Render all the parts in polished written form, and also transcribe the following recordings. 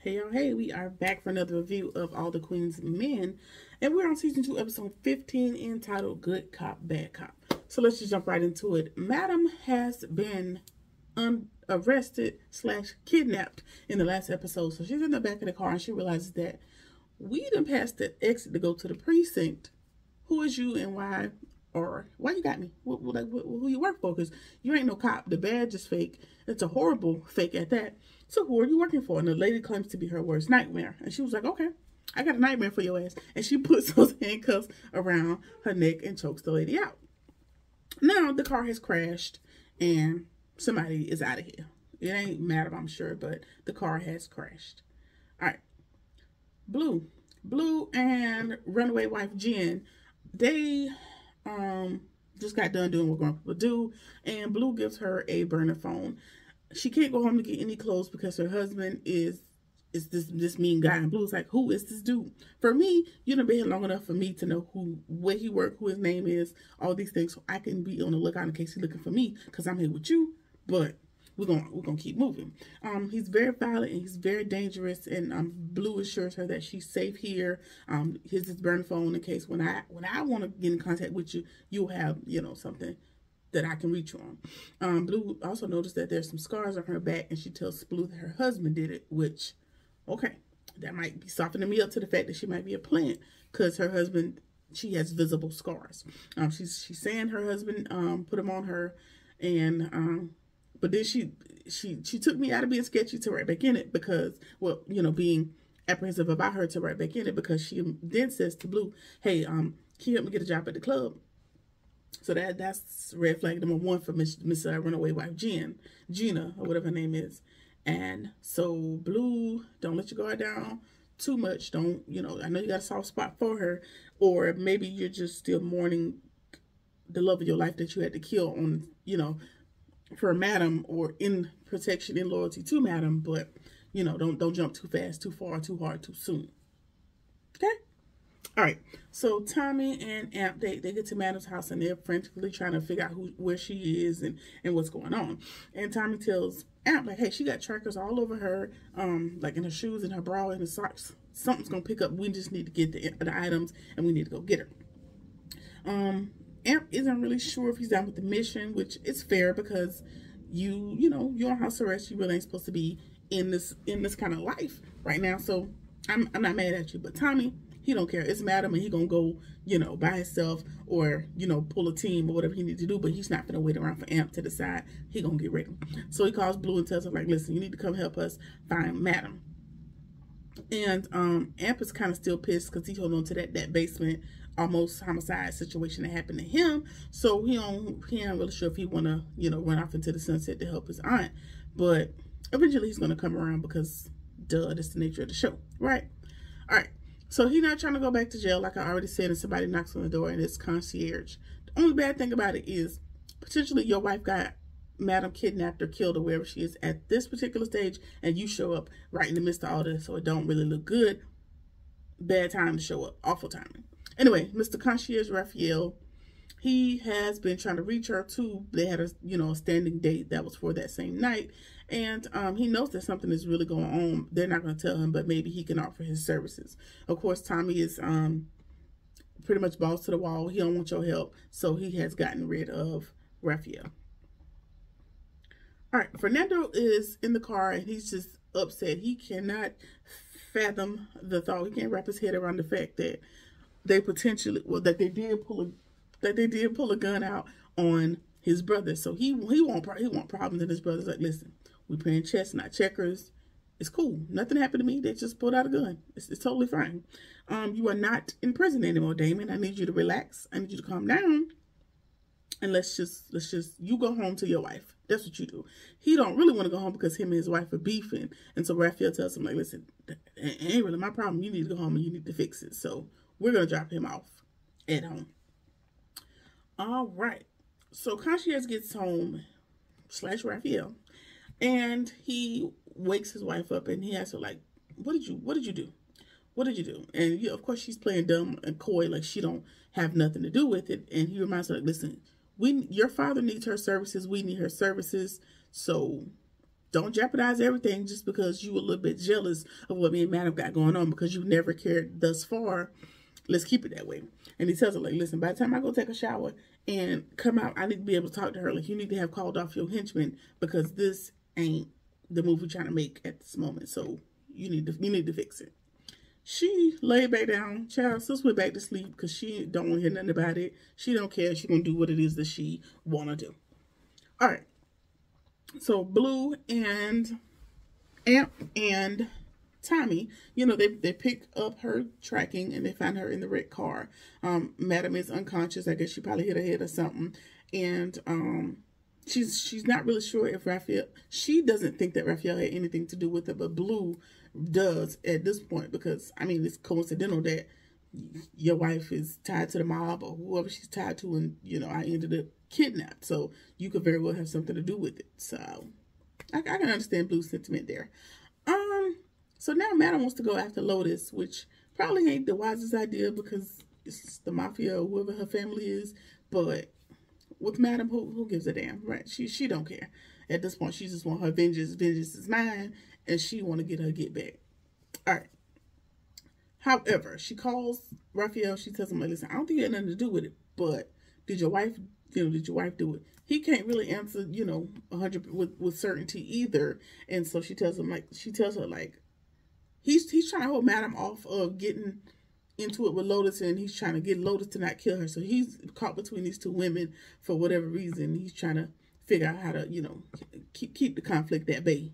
Hey y'all, hey, we are back for another review of All the Queen's Men, and we're on season 2, episode 15, entitled Good Cop, Bad Cop. So let's just jump right into it. Madam has been arrested / kidnapped in the last episode. So she's in the back of the car and she realizes that we done passed the exit to go to the precinct. Who is you and why? Or why you got me? Who you work for? Because you ain't no cop. The badge is fake. It's a horrible fake at that. So who are you working for? And the lady claims to be her worst nightmare. And she was like, okay, I got a nightmare for your ass. And she puts those handcuffs around her neck and chokes the lady out. Now the car has crashed and somebody is out of here. It ain't Madam, I'm sure, but the car has crashed. All right. Blue and runaway wife Jen, they just got done doing what grown people do, and Blue gives her a burner phone. She can't go home to get any clothes because her husband is this mean guy, and Blue's like, who is this dude? For me, you done been here long enough for me to know where he worked, who his name is, all these things, so I can be on the lookout in case he's looking for me, because I'm here with you. But we're gonna keep moving. He's very violent and he's very dangerous, and Blue assures her that she's safe here. Here's this burner phone in case when I want to get in contact with you, you'll have, something that I can reach you on. Blue also noticed that there's some scars on her back, and she tells Blue that her husband did it, which, okay, that might be softening me up to the fact that she might be a plant, because her husband, she has visible scars. She's saying her husband put them on her, and but then she took me out of being sketchy to right back in it, because, well, being apprehensive about her to right back in it, because she then says to Blue, hey, can you help me get a job at the club? So that's red flag number 1 for Miss Runaway Wife Gina, or whatever her name is. And so Blue, don't let your guard down too much. Don't, I know you got a soft spot for her, or maybe you're just still mourning the love of your life that you had to kill on, for Madam, or in protection, in loyalty to Madam. But, don't jump too fast, too far, too hard, too soon. Okay? All right, so Tommy and Amp, they get to Madam's house, and they're frantically trying to figure out where she is and what's going on. And Tommy tells Amp, like, hey, she got trackers all over her, like in her shoes and her bra and her socks. Something's going to pick up. We just need to get the items, and we need to go get her. Amp isn't really sure if he's down with the mission, which is fair, because you're on house arrest. You really ain't supposed to be in this kind of life right now. So I'm not mad at you, but Tommy, he don't care. It's Madam, and he gonna go, by himself, or, pull a team or whatever he needs to do, but he's not gonna wait around for Amp to decide. He gonna get ready. So he calls Blue and tells her, like, listen, you need to come help us find Madam. And Amp is kind of still pissed because he held on to that basement almost homicide situation that happened to him. So he ain't really sure if he wanna, run off into the sunset to help his aunt. But eventually he's gonna come around, because duh, that's the nature of the show, right? All right. So he's not trying to go back to jail, like I already said, and somebody knocks on the door, and it's concierge. The only bad thing about it is potentially your wife got Madam kidnapped or killed, or wherever she is at this particular stage, and you show up right in the midst of all this, so it don't really look good. Bad time to show up. Awful timing. Anyway, Mr. Concierge Raphael, he has been trying to reach her too. They had a standing date that was for that same night. And he knows that something is really going on. They're not going to tell him, but maybe he can offer his services. Of course, Tommy is pretty much balls to the wall. He don't want your help. So he has gotten rid of Raphael. All right, Fernando is in the car, and he's just upset. He cannot fathom the thought. He can't wrap his head around the fact that they that they did pull a gun out on his brother. So he won't problems. And his brother's like, listen, we playing chess, not checkers. It's cool. Nothing happened to me. They just pulled out a gun. It's totally fine. You are not in prison anymore, Damon. I need you to relax. I need you to calm down. And let's just you go home to your wife. That's what you do. He don't really want to go home because him and his wife are beefing. And so Raphael tells him, like, listen, it ain't really my problem. You need to go home and you need to fix it. So we're going to drop him off at home. All right. So Concierge gets home / Raphael, and he wakes his wife up, and he asks her, like, what did you do? What did you do? And of course she's playing dumb and coy, like she don't have nothing to do with it. And he reminds her, like, listen, your father needs her services. We need her services. So don't jeopardize everything just because you a little bit jealous of what me and Madam got going on because you never cared thus far. Let's keep it that way. And he tells her, like, listen, by the time I go take a shower and come out, I need to be able to talk to her. Like, you need to have called off your henchmen because this ain't the move we're trying to make at this moment. So you need to fix it. She laid back down. Child, sis went back to sleep because she don't want to hear nothing about it. She don't care. She gonna do what it is that she want to do. All right. So Blue and Amp and Tommy, you know, they pick up her tracking and they find her in the red car. Madam is unconscious. I guess she probably hit her head or something. And she's not really sure if Raphael, she doesn't think that Raphael had anything to do with it, but Blue does at this point because, I mean, it's coincidental that your wife is tied to the mob or whoever she's tied to, and, you know, I ended up kidnapped. So you could very well have something to do with it. So I can understand Blue's sentiment there. So now Madam wants to go after Lotus, which probably ain't the wisest idea because it's the mafia or whoever her family is. But with Madam, who gives a damn, right? She don't care. At this point, she just want her vengeance. Vengeance is mine, and she want to get her get back. All right. However, she calls Raphael. She tells him, like, listen, I don't think you had nothing to do with it, but did your wife do it? He can't really answer, you know, 100 with certainty either. And so she tells him, like, he's trying to hold Madam off of getting into it with Lotus, and he's trying to get Lotus to not kill her. So he's caught between these two women for whatever reason. He's trying to figure out how to, you know, keep the conflict at bay.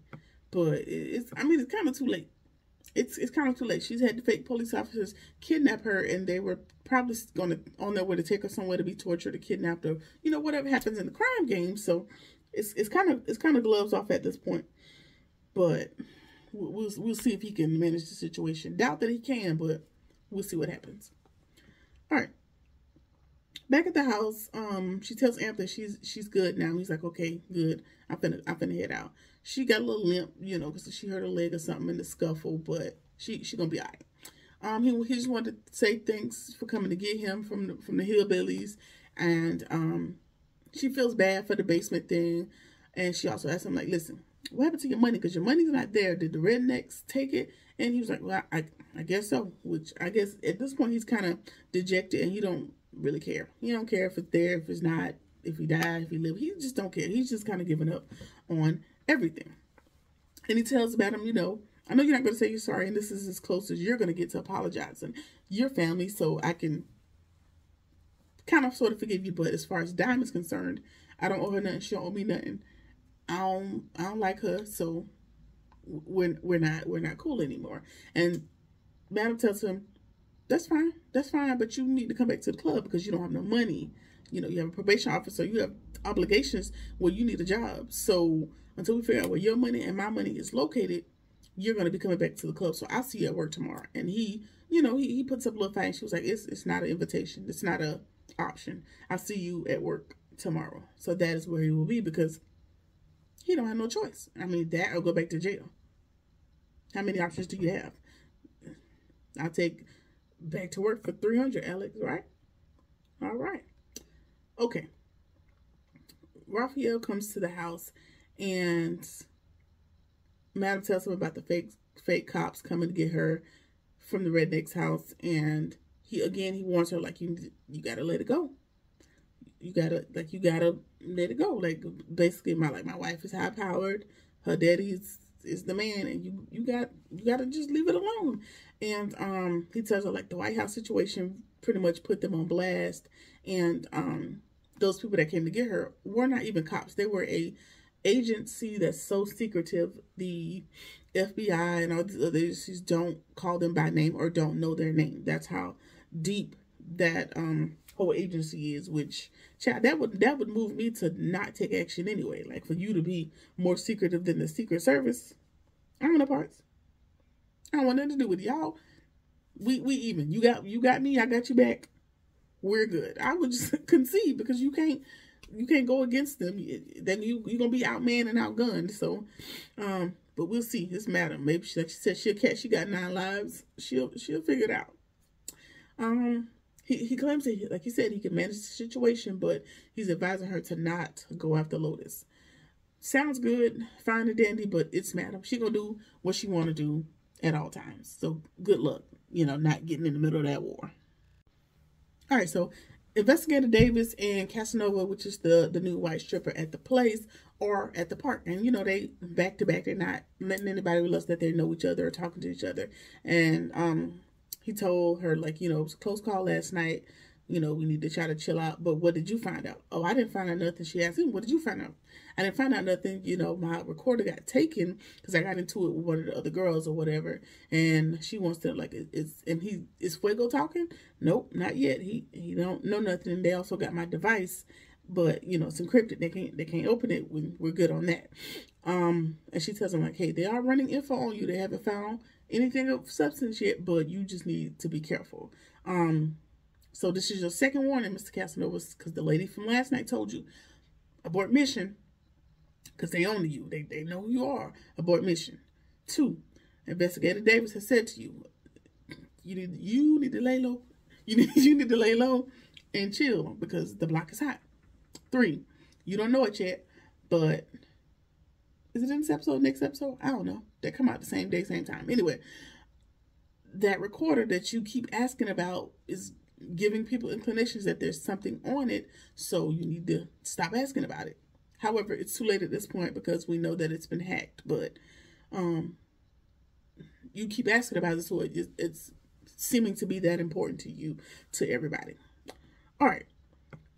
But it's kind of too late. It's kind of too late. She's had the fake police officers kidnap her, and they were probably on their way to take her somewhere to be tortured or kidnapped, or, you know, whatever happens in the crime game. So it's kind of gloves off at this point. But we'll see if he can manage the situation. Doubt that he can, but we'll see what happens. All right. Back at the house, she tells Amp that she's good now. He's like, okay, good. I'm finna head out. She got a little limp, you know, because she hurt her leg or something in the scuffle, but she gonna be all right. He just wanted to say thanks for coming to get him from the hillbillies, and she feels bad for the basement thing, and she also asked him, like, listen, what happened to your money? Because your money's not there. Did the rednecks take it? And he was like, well, I guess so. Which I guess at this point he's kind of dejected, and he don't really care. He don't care if it's there, if it's not, if he died, if he lived. He just don't care. He's just kind of giving up on everything. And he tells Madam, you know, I know you're not going to say you're sorry, and this is as close as you're going to get to apologizing your family, so I can kind of sort of forgive you. But as far as Diamond's concerned, I don't owe her nothing. She don't owe me nothing. I don't like her, so we're not cool anymore. And Madam tells him, that's fine, but you need to come back to the club because you don't have no money. You know, you have a probation officer, you have obligations where you need a job. So until we figure out where your money and my money is located, you're going to be coming back to the club. So I'll see you at work tomorrow. And he, you know, he puts up a little fight, and she was like, it's not an invitation. It's not a option. I'll see you at work tomorrow. So that is where he will be because he don't have no choice. I mean, that or go back to jail. How many options do you have? I'll take back to work for $300, Alex, right? All right. Okay. Raphael comes to the house, and Madam tells him about the fake cops coming to get her from the redneck's house, and he warns her, like, you gotta let it go. You gotta let it go. Like, basically, my wife is high powered. Her daddy is the man, and you gotta just leave it alone. And he tells her, like, the White House situation pretty much put them on blast, and those people that came to get her were not even cops. They were a agency that's so secretive. The FBI and all these other agencies don't call them by name or don't know their name. That's how deep that whole agency is. Which, child, that would move me to not take action anyway. Like, for you to be more secretive than the Secret Service, I don't want no parts. I don't want nothing to do with y'all. We even. You got me. I got you back. We're good. I would just concede because you can't go against them. Then you're gonna be outmanned and outgunned. So, but we'll see. It's Madam. Maybe like she said, she got 9 lives. She'll figure it out. He claims that, like he said, he can manage the situation, but he's advising her to not go after Lotus. sounds good, fine and dandy, but it's madam. She gonna do what she want to do at all times. So good luck, not getting in the middle of that war. All right, so Investigator Davis and Casanova, which is the new white stripper at the place, are at the park, and they back to back. They're not letting anybody realize that they know each other or talking to each other. And he told her, like, it was a close call last night. We need to try to chill out. But what did you find out? Oh, I didn't find out nothing. She asked him, what did you find out? I didn't find out nothing. My recorder got taken because I got into it with one of the other girls or whatever. And she wants to, like, is Fuego talking? Nope, not yet. He don't know nothing. And they also got my device, but it's encrypted. They can't open it when we're good on that. And she tells him, like, hey, they are running info on you. They haven't found anything of substance yet, but you just need to be careful. So this is your second warning, Mr. Casanova, because the lady from last night told you, abort mission, because they own you. They know who you are. Abort mission. 2, Investigator Davis has said to you, you need to lay low. You need to lay low and chill because the block is hot. 3, you don't know it yet, but is it in this episode, next episode? I don't know. They come out the same day, same time. Anyway, that recorder that you keep asking about is giving people inclinations that there's something on it, so you need to stop asking about it. However, it's too late at this point because we know that it's been hacked, but you keep asking about it, so it's seeming to be that important to you, to everybody. All right.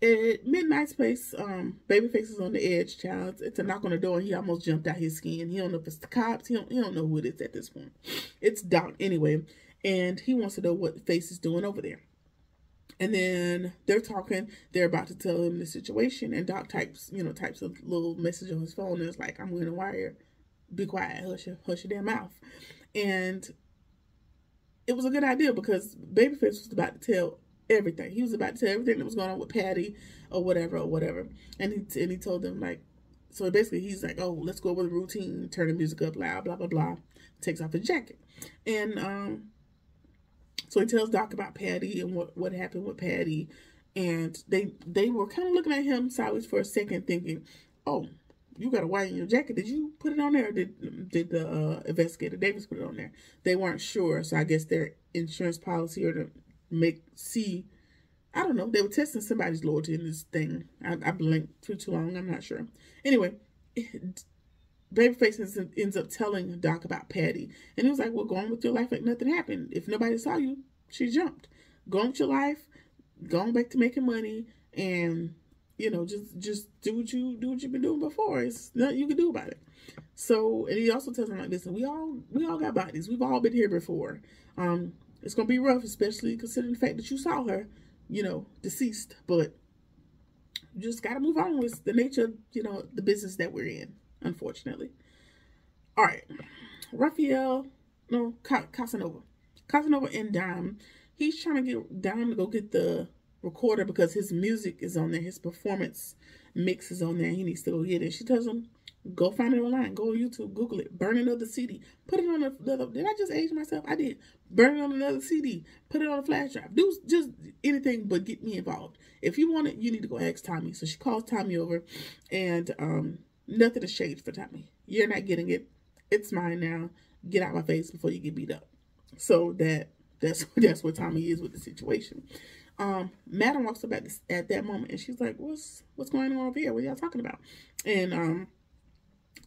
At Midnight's place, Babyface is on the edge, child. It's a knock on the door, and he almost jumped out his skin. He don't know if it's the cops. He don't know who it is at this point. It's Doc anyway, and he wants to know what Face is doing over there. And then they're talking. They're about to tell him the situation, and Doc types a little message on his phone, and it's like, "I'm going to wire. Be quiet. Hush your damn mouth." And it was a good idea because Babyface was about to tell everything. He was about to tell everything that was going on with Patty or whatever. And he told them, like, so basically he's like, oh, let's go over the routine, turn the music up loud, blah, blah, blah. Takes off his jacket. And so he tells Doc about Patty and what happened with Patty. And they were kind of looking at him sideways for a second thinking, oh, you got a white in your jacket. Did you put it on there, or did the Investigator Davis put it on there? They weren't sure, so I guess their insurance policy or to I don't know. They were testing somebody's loyalty in this thing. I blinked too long. I'm not sure. Anyway, Babyface ends up telling Doc about Patty. And he was like, well, go on with your life like nothing happened. If nobody saw you, she jumped. Go on with your life. Go on back to making money. And, just do what you've been doing before. It's nothing you can do about it. So, and he also tells him, like, listen, we all got bodies. We've all been here before. It's going to be rough, especially considering the fact that you saw her, deceased. But you just got to move on with the nature of, the business that we're in, unfortunately. All right. Casanova and Dime. He's trying to get Dime to go get the recorder because his music is on there. His performance mix is on there. He needs to go get it. She tells him, go find it online. Go on YouTube. Google it. Burn another CD. Put it on another. Did I just age myself? I did. Burn it on another CD. Put it on a flash drive. Do just anything but get me involved. If you want it, you need to go ask Tommy. So she calls Tommy over, and nothing is changed for Tommy. You're not getting it. It's mine now. Get out my face before you get beat up. So that's where Tommy is with the situation. Madam walks up at that moment, and she's like, "What's going on over here? What are y'all talking about?" And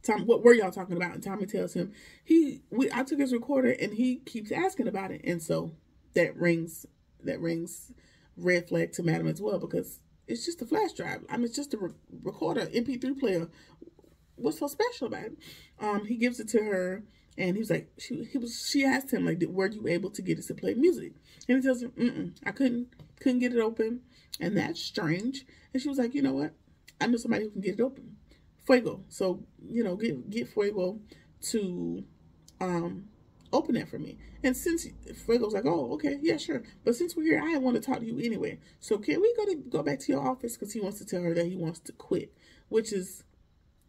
Tom, what were y'all talking about? And Tommy tells him, I took his recorder and he keeps asking about it. And so that rings red flag to Madam as well, because it's just a flash drive. I mean, it's just a recorder, MP3 player. What's so special about it? He gives it to her and he was like, she asked him, like, were you able to get it to play music? And he tells her, I couldn't get it open. And that's strange. And she was like, you know what? I know somebody who can get it open. Fuego. So, get Fuego to open that for me. And since Fuego's like, oh, okay, yeah, sure. But since we're here, I want to talk to you anyway. So can we go back to your office? Because he wants to tell her that he wants to quit, which is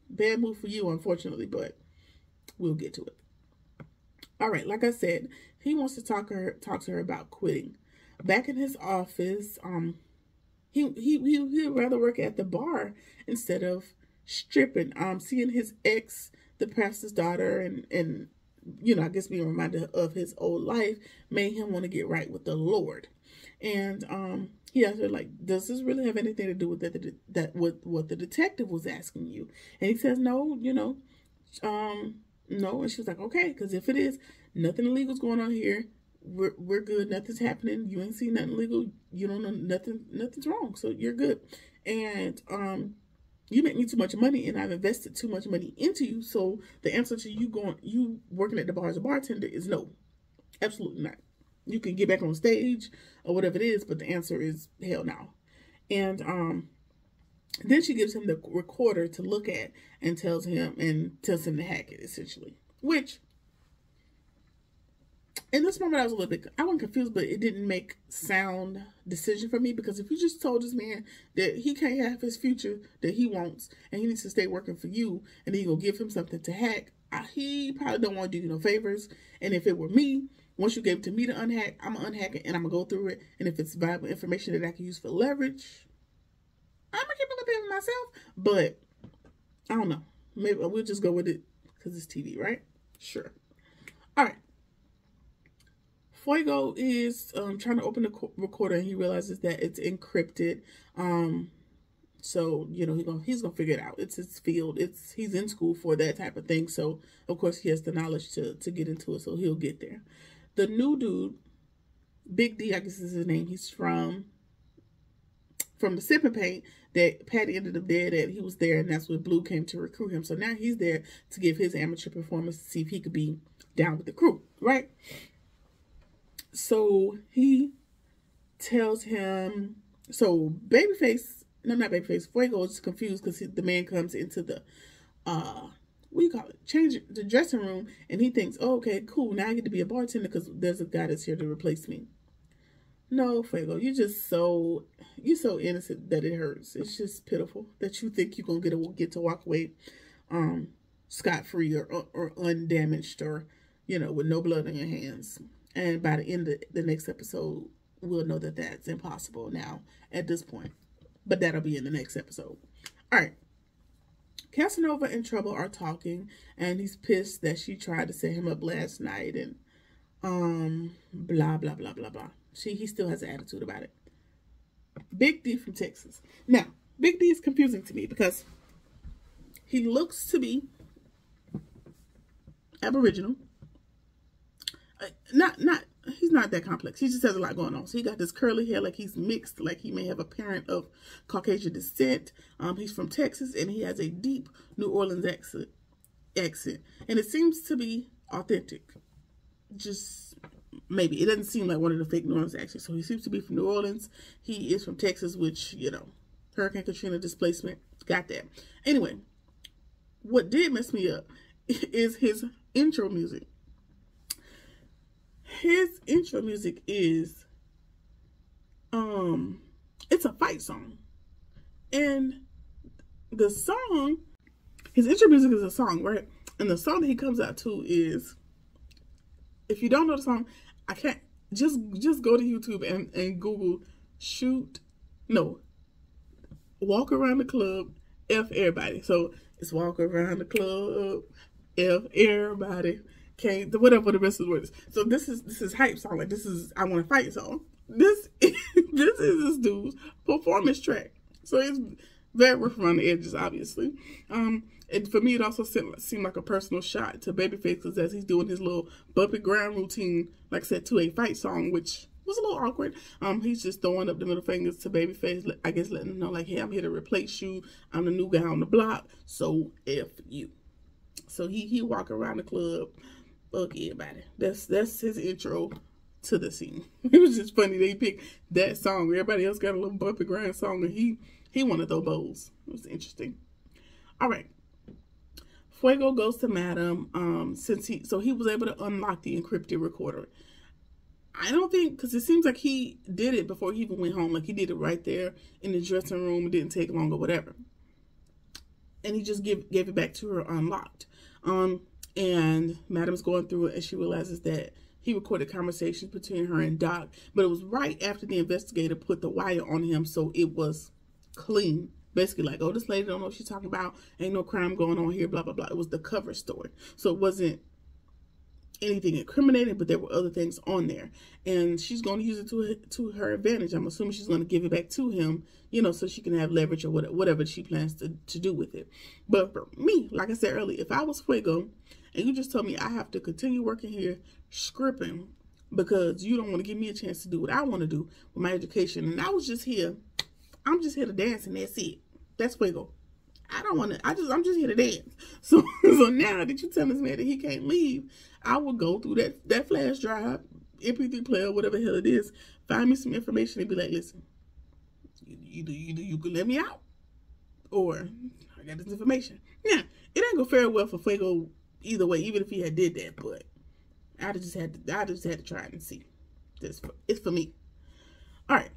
bad move for you, unfortunately, but we'll get to it. All right, like I said, he wants to talk to her about quitting. Back in his office, he'd rather work at the bar instead of stripping, seeing his ex, the pastor's daughter, and I guess being reminded of his old life made him want to get right with the Lord. And he asked her, like, does this really have anything to do with with what the detective was asking you? And he says, no, no. And she was like, okay, because if it is, nothing illegal's going on here. We're good. Nothing's happening. You ain't seen nothing illegal. You don't know nothing's wrong. So you're good. And you make me too much money, and I've invested too much money into you. So the answer to you working at the bar as a bartender is no, absolutely not. You can get back on stage or whatever it is, but the answer is hell no. And then she gives him the recorder to look at and tells him to hack it, essentially. Which, in this moment, I wasn't confused, but it didn't make sound decision for me, because if you just told this man that he can't have his future that he wants and he needs to stay working for you, and then you go give him something to hack, he probably don't want to do you no favors. And if it were me, once you gave it to me to unhack, I'm going to unhack it and I'm going to go through it. And if it's valuable information that I can use for leverage, I'm going to keep it a bit for myself. But I don't know. Maybe we'll just go with it because it's TV, right? Sure. All right. Fuego is trying to open the recorder, and he realizes that it's encrypted. So, he's gonna figure it out. It's his field. He's in school for that type of thing. So, of course, he has the knowledge to get into it. So he'll get there. The new dude, Big D, I guess is his name. He's from the Sipping Paint that Patty ended up dead at. He was there, and that's when Blue came to recruit him. So now he's there to give his amateur performance to see if he could be down with the crew, right? So he tells him, so Fuego is confused because the man comes into the, change the dressing room, and he thinks, oh, okay, cool, now I get to be a bartender because there's a guy that's here to replace me. No, Fuego, you're so innocent that it hurts. It's just pitiful that you think you're going to get to walk away scot-free or undamaged or, with no blood on your hands. And by the end of the next episode, we'll know that that's impossible now at this point. But that'll be in the next episode. All right. Casanova and Trouble are talking, and he's pissed that she tried to set him up last night, and blah, blah, blah, blah, blah. He still has an attitude about it. Big D from Texas. Now, Big D is confusing to me because he looks to be Aboriginal. He's not that complex. He just has a lot going on. So he got this curly hair, like he's mixed, like he may have a parent of Caucasian descent. He's from Texas, and he has a deep New Orleans accent. And it seems to be authentic. Just maybe. It doesn't seem like one of the fake New Orleans accents. So he seems to be from New Orleans. He is from Texas, which, Hurricane Katrina displacement. Got that. Anyway, what did mess me up is his intro music. His intro music is, it's a fight song. And the song, his intro music is a song, right? And the song that he comes out to is, if you don't know the song, just go to YouTube and Google Walk Around the Club, F Everybody. So it's Walk Around the Club, F Everybody. Okay, whatever the rest of the words. So this is hype song. Like, this is I Want to Fight song. This is this dude's performance track. So it's very rough around the edges, obviously. And for me, it also seemed like a personal shot to Babyface, because as he's doing his little bumpy ground routine, like I said, to a fight song, which was a little awkward. He's just throwing up the middle fingers to Babyface, I guess letting him know, like, hey, I'm here to replace you. I'm the new guy on the block, so F you. So he walk around the club. Fuck everybody. That's his intro to the scene. It was just funny they picked that song. Everybody else got a little bumpy grind song, and he wanted those bowls. It was interesting. All right. Fuego goes to Madam. So he was able to unlock the encrypted recorder. I don't think, because it seems like he did it before he even went home. Like, he did it right there in the dressing room. It didn't take long or whatever. And he just gave it back to her unlocked. And Madam's going through it, and she realizes that he recorded conversations between her and Doc, but it was right after the investigator put the wire on him, so it was clean Basically like, oh, this lady don't know what she's talking about. Ain't no crime going on here, blah, blah, blah. It was the cover story. So it wasn't anything incriminating, but there were other things on there. And she's going to use it to her advantage. I'm assuming she's going to give it back to him, you know, so she can have leverage or whatever she plans to do with it. But for me, like I said earlier, if I was Fuego and you just told me I have to continue working here scripting because you don't want to give me a chance to do what I want to do with my education, and I was just here, I'm just here to dance and that's it. That's Fuego. I don't want to, I'm just here to dance. So now that you tell this man that he can't leave, I will go through that flash drive, MP3 player, whatever the hell it is, find me some information and be like, listen, either you can let me out or I got this information. Now, it ain't gonna fare well for Fuego either way, even if he had did that, but I just had to try it and see. It's for me. All right.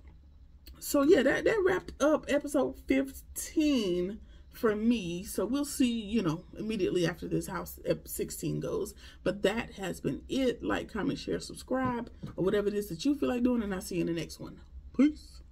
So yeah, that wrapped up episode 15 for me. So we'll see, you know, immediately after this how 16 goes. But that has been it. Like, comment, share, subscribe, or whatever it is that you feel like doing, and I'll see you in the next one. Peace.